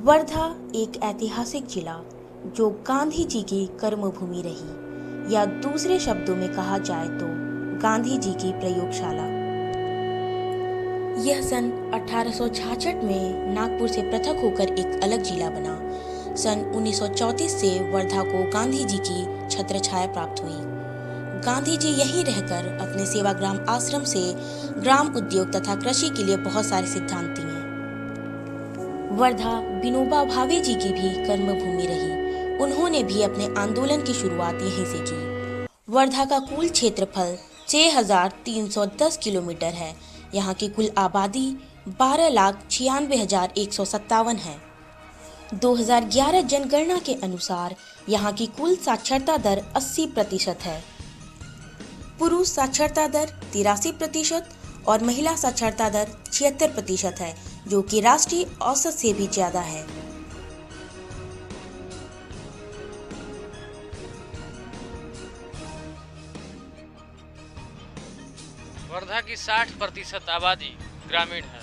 वर्धा एक ऐतिहासिक जिला जो गांधी जी की कर्मभूमि रही, या दूसरे शब्दों में कहा जाए तो गांधी जी की प्रयोगशाला। यह सन 1866 में नागपुर से पृथक होकर एक अलग जिला बना। सन 1934 से वर्धा को गांधी जी की छत्रछाया प्राप्त हुई। गांधी जी यहीं रहकर अपने सेवाग्राम आश्रम से ग्राम उद्योग तथा कृषि के लिए बहुत सारे सिद्धांत दिए। वर्धा विनोबा भावे जी की भी कर्मभूमि रही। उन्होंने भी अपने आंदोलन की शुरुआत यहीं से की। वर्धा का कुल क्षेत्रफल 6,310 किलोमीटर है। यहाँ की कुल आबादी 12,96,157 है। 2011 जनगणना के अनुसार यहाँ की कुल साक्षरता दर 80% है। पुरुष साक्षरता दर 83% और महिला साक्षरता दर 76% है, जो कि राष्ट्रीय औसत से भी ज्यादा है। वर्धा की 60% आबादी ग्रामीण है।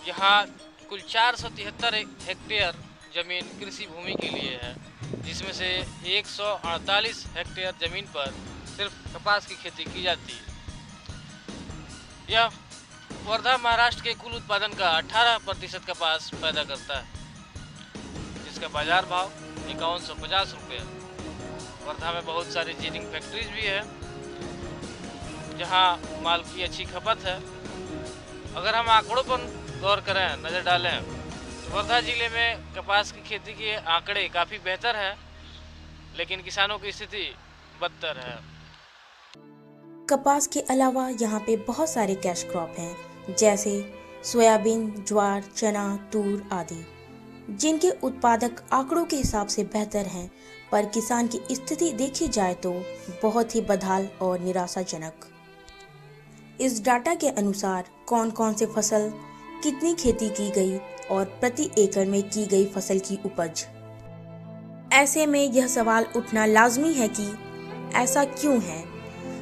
यहाँ कुल 473 हेक्टेयर जमीन कृषि भूमि के लिए है, जिसमें से 148 हेक्टेयर जमीन पर सिर्फ कपास की खेती की जाती है। यह वर्धा महाराष्ट्र के कुल उत्पादन का 18% कपास पैदा करता है, जिसका बाजार भाव 5150 रुपये। वर्धा में बहुत सारी जीनिंग फैक्ट्रीज भी है, जहां माल की अच्छी खपत है। अगर हम आंकड़ों पर गौर करें, नज़र डालें, तो वर्धा जिले में कपास की खेती के आंकड़े काफ़ी बेहतर है, लेकिन किसानों की स्थिति बदतर है। कपास के अलावा यहाँ पे बहुत सारे कैश क्रॉप हैं, जैसे सोयाबीन, ज्वार, चना, तूर आदि, जिनके उत्पादक आंकड़ों के हिसाब से बेहतर हैं, पर किसान की स्थिति देखी जाए तो बहुत ही बदहाल और निराशाजनक। इस डाटा के अनुसार कौन कौन से फसल, कितनी खेती की गई और प्रति एकड़ में की गई फसल की उपज। ऐसे में यह सवाल उठना लाजमी है कि ऐसा क्यों है।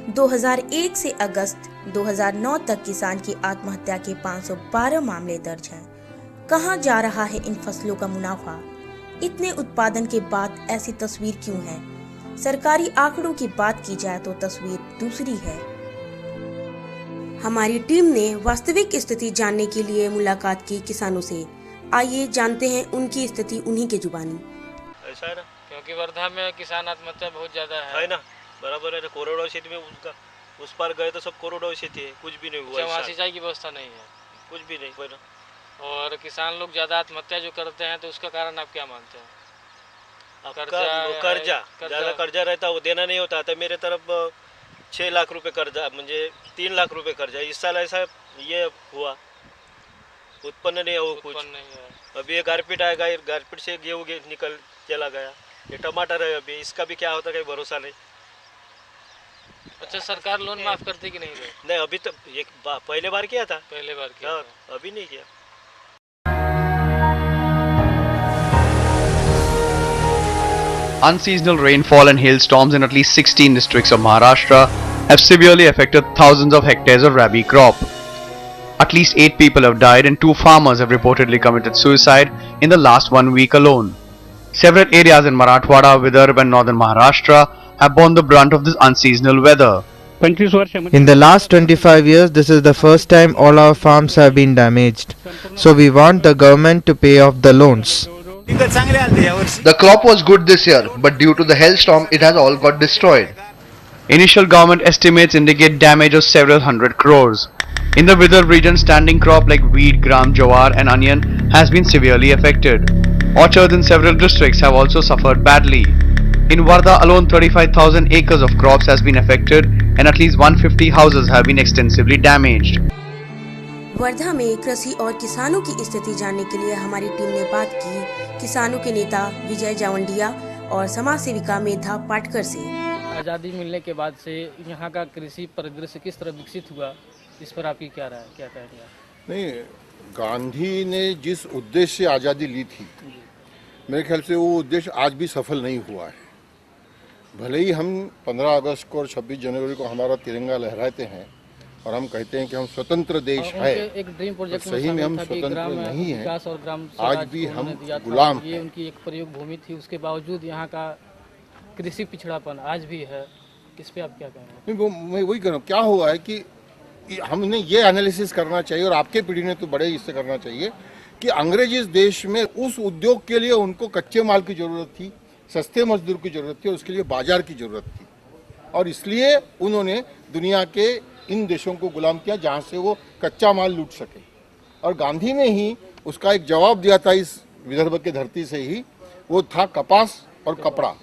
2001 से अगस्त 2009 तक किसान की आत्महत्या के 512 मामले दर्ज हैं। कहां जा रहा है इन फसलों का मुनाफा? इतने उत्पादन के बाद ऐसी तस्वीर क्यों है? सरकारी आंकड़ों की बात की जाए तो तस्वीर दूसरी है। हमारी टीम ने वास्तविक स्थिति जानने के लिए मुलाकात की किसानों से। आइए जानते हैं उनकी स्थिति उन्हीं के जुबानी। ऐसा है ना, क्योंकि वर्धा में किसान आत्महत्या बहुत ज्यादा है ना। बराबर है, कोरोडा क्षेत्र में उसका उस पार गए तो सब कोरोडा क्षेत्र है, कुछ भी नहीं हुआ। वहाँ सिंचाई की व्यवस्था नहीं है, कुछ भी नहीं। और किसान लोग ज्यादा आत्महत्या जो करते हैं, तो उसका कारण आप क्या मानते हैं? कर्जा ज्यादा कर्जा रहता, वो देना नहीं होता। तो मेरे तरफ 6 लाख रुपए कर्जा, म्हणजे 3 लाख रुपए कर्जा। इस साल ऐसा ये हुआ, उत्पन्न नहीं हुआ कुछ। अभी ये गारपीट आएगा, गारपीट से गेहूँ निकल चला गया। ये टमाटर है, अभी इसका भी क्या होता है भरोसा नहीं। अच्छा, सरकार लोन माफ करती कि नहीं? नहीं, अभी तो एक पहले बार किया था। अभी नहीं किया। Unseasonal rainfall and hailstorms in at least 16 districts of Maharashtra have severely affected thousands of hectares of rabi crop. At least 8 people have died and 2 farmers have reportedly committed suicide in the last 1 week alone. Several areas in Marathwada, Vidarbha and northern Maharashtra have borne the brunt of this unseasonal weather. In the last 25 years, this is the first time all our farms have been damaged. So we want the government to pay off the loans. The crop was good this year, but due to the hailstorm, it has all got destroyed. Initial government estimates indicate damage of several hundred crores. In the Vidarbha region, standing crop like wheat, gram, jowar and onion has been severely affected. Orchards in several districts have also suffered badly. In Varda alone, 35,000 acres of crops has been affected and at least 150 houses have been extensively damaged. Wardha में कृषि और किसानों की स्थिति जानने के लिए हमारी टीम ने बात की किसानों के नेता विजय जावंडिया और समाज सेविका मेधा पाटकर से। आज़ादी मिलने के बाद से यहाँ का कृषि परिदृश्य किस तरह विकसित हुआ, इस पर आपकी क्या राय, क्या कहेंगे? नहीं, गांधी ने जिस उद्देश्य से आज़ादी ली थी, मेरे ख्याल से वो उद्देश्य आज भी सफल नहीं हुआ है। भले ही हम 15 अगस्त को और 26 जनवरी को हमारा तिरंगा लहराते हैं, और हम कहते हैं कि हम स्वतंत्र देश है, एक ड्रीम प्रोजेक्ट सही में हम स्वतंत्र नहीं हैं। आज भी हम गुलाम ये उनकी एक प्रयोग भूमि थी, उसके बावजूद यहाँ का कृषि पिछड़ापन आज भी है। इस पे आप क्या कहेंगे? मैं वही कह रहा हूँ, क्या हुआ है कि हमने ये एनालिसिस करना चाहिए और आपके पीढ़ी ने तो बड़े इससे करना चाहिए कि अंग्रेज इस देश में उस उद्योग के लिए उनको कच्चे माल की जरूरत थी, सस्ते मजदूर की जरूरत थी और उसके लिए बाजार की जरूरत थी, और इसलिए उन्होंने दुनिया के इन देशों को गुलाम किया जहाँ से वो कच्चा माल लूट सके। और गांधी ने ही उसका एक जवाब दिया था इस विदर्भ की धरती से ही, वो था कपास और कपड़ा।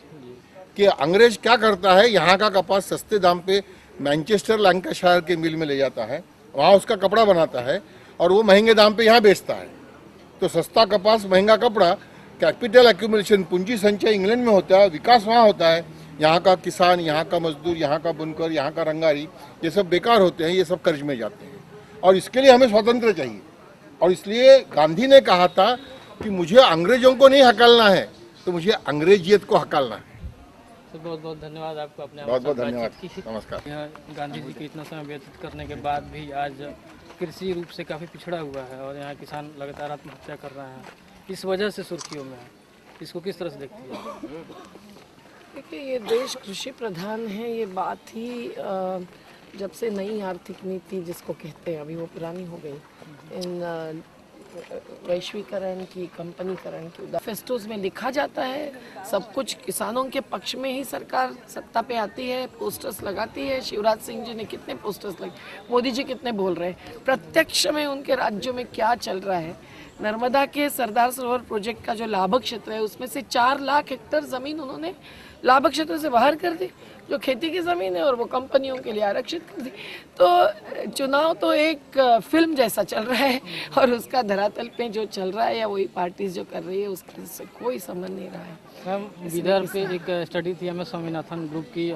कि अंग्रेज क्या करता है, यहाँ का कपास सस्ते दाम पे मैनचेस्टर लैंकाशायर के मिल में ले जाता है, वहाँ उसका कपड़ा बनाता है और वो महंगे दाम पे यहाँ बेचता है। तो सस्ता कपास महंगा कपड़ा, कैपिटल एक्यूमुलेशन, पूंजी संचय इंग्लैंड में होता है, विकास वहाँ होता है। यहाँ का किसान, यहाँ का मजदूर, यहाँ का बुनकर, यहाँ का रंगारी, ये सब बेकार होते हैं, ये सब कर्ज में जाते हैं। और इसके लिए हमें स्वातंत्र्य चाहिए, और इसलिए गांधी ने कहा था कि मुझे अंग्रेजों को नहीं हकलना है, तो मुझे अंग्रेजियत को हकलना है। तो बहुत बहुत धन्यवाद आपको, अपने बहुत बहुत धन्यवाद, नमस्कार। यहाँ गांधी जी के इतना समय व्यतीत करने के बाद भी आज कृषि रूप से काफ़ी पिछड़ा हुआ है और यहाँ किसान लगातार आत्महत्या कर रहे हैं, इस वजह से सुर्खियों में है। इसको किस तरह से देखती है? देखिए, ये देश कृषि प्रधान है, ये बात ही जब से नई आर्थिक नीति जिसको कहते हैं, अभी वो पुरानी हो गई, इन वैश्वीकरण की, कंपनीकरण की मैनिफेस्टोज में लिखा जाता है। सब कुछ किसानों के पक्ष में ही सरकार सत्ता पे आती है, पोस्टर्स लगाती है। शिवराज सिंह जी ने कितने पोस्टर्स लगे, मोदी जी कितने बोल रहे हैं, प्रत्यक्ष में उनके राज्यों में क्या चल रहा है। नर्मदा के सरदार सरोवर प्रोजेक्ट का जो लाभक क्षेत्र है, उसमें से 4 लाख हेक्टेयर ज़मीन उन्होंने लाभक क्षेत्र से बाहर कर दी, जो खेती की ज़मीन है, और वो कंपनियों के लिए आरक्षित कर दी। तो चुनाव तो एक फिल्म जैसा चल रहा है, और उसका धरातल पे जो चल रहा है या वही पार्टीज जो कर रही है उसके से कोई संबंध नहीं रहा है। मैम, विदर्भ पे एक स्टडी थी MS स्वामीनाथन ग्रुप की,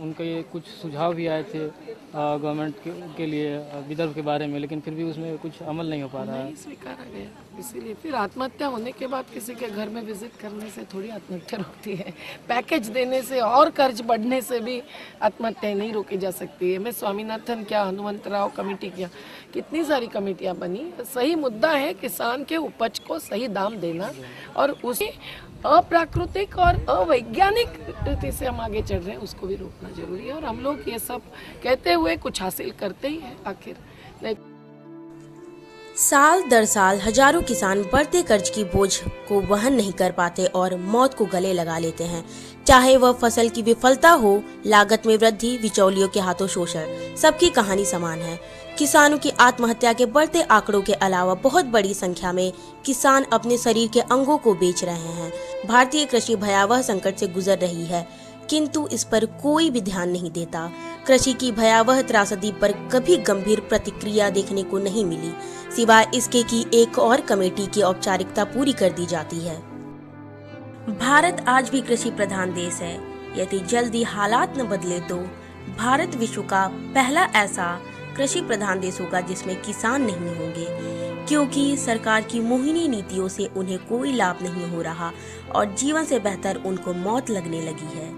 उनके कुछ सुझाव भी आए थे गवर्नमेंट के लिए विदर्भ के बारे में, लेकिन फिर भी उसमें कुछ अमल नहीं हो पा रहा है। नहीं स्वीकारा गया, इसीलिए फिर आत्महत्या होने के बाद किसी के घर में विजिट करने से थोड़ी आत्महत्या रोकती है, पैकेज देने से और कर्ज बढ़ने से भी आत्महत्या नहीं रोकी जा सकती है। MS स्वामीनाथन क्या, हनुमंतराव कमेटी क्या, कितनी सारी कमेटियां बनी। सही मुद्दा है किसान के उपज को सही दाम देना, और उसे अप्राकृतिक और अवैज्ञानिक रीति से हम आगे चल रहे हैं उसको भी रोकना जरूरी है। और हम लोग ये सब कहते हुए कुछ हासिल करते ही हैं आखिर। साल दर साल हजारों किसान बढ़ते कर्ज की बोझ को वहन नहीं कर पाते और मौत को गले लगा लेते हैं। चाहे वह फसल की विफलता हो, लागत में वृद्धि, बिचौलियों के हाथों शोषण, सबकी कहानी समान है। किसानों की आत्महत्या के बढ़ते आंकड़ों के अलावा बहुत बड़ी संख्या में किसान अपने शरीर के अंगों को बेच रहे हैं। भारतीय कृषि भयावह संकट से गुजर रही है, किंतु इस पर कोई भी ध्यान नहीं देता। कृषि की भयावह त्रासदी पर कभी गंभीर प्रतिक्रिया देखने को नहीं मिली, सिवाय इसके कि एक और कमेटी की औपचारिकता पूरी कर दी जाती है। भारत आज भी कृषि प्रधान देश है। यदि जल्दी हालात न बदले तो भारत विश्व का पहला ऐसा कृषि प्रधान देश होगा जिसमें किसान नहीं होंगे, क्योंकि सरकार की मोहिनी नीतियों से उन्हें कोई लाभ नहीं हो रहा और जीवन से बेहतर उनको मौत लगने लगी है।